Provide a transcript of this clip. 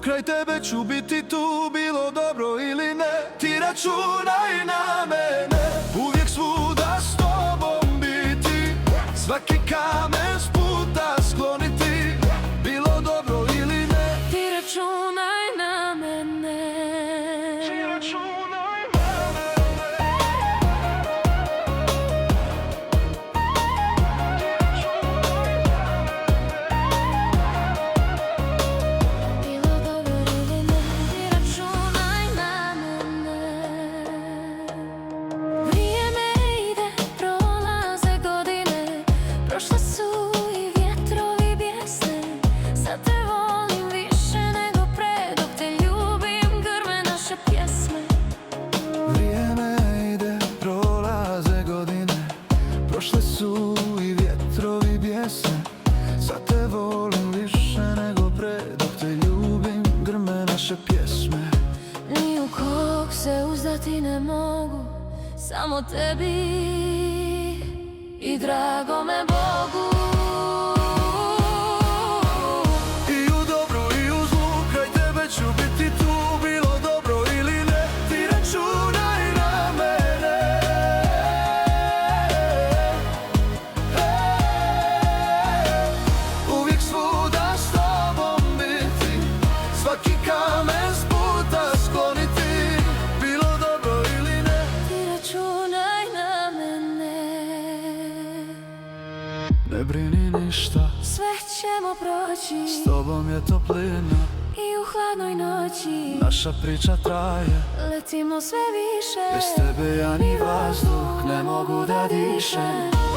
kraj tebe ću biti tu, bilo dobro ili ne. Ti računaj na mene, uvijek svuda s tobom biti, svaki kamen s puta skloniti, bilo dobro ili ne. Ti računaj na mene. Ti računaj na mene. Bilo dobro ili ne, ti računaj na mene. Vrijeme ide, prolaze godine, prošle su i vjetrovi bijesne. Sad te volim više nego pre, dok te ljubim grme naše pjesme. Vrijeme ide, prolaze godine, prošle su i vjetrovi bijesne. Sad te volim više nego pre, dok te ljubim grme naše pjesme. Ni u kog se uzdati ne mogu, samo tebi i dragome Bogu. I u dobru i u zlu, kraj tebe ću biti tu, bilo dobro ili ne. Ti računaj na mene. Uvijek svuda s tobom biti, svaki kamen s puta skloniti, bilo dobro ili ne. Ti računaj na mene. Ne brini ništa, Sve ćemo proći s tobom je toplina, i u hladnoj noći naša priča traje. letimo sve više. Bez tebe ja ni vazduh ne mogu da dišem.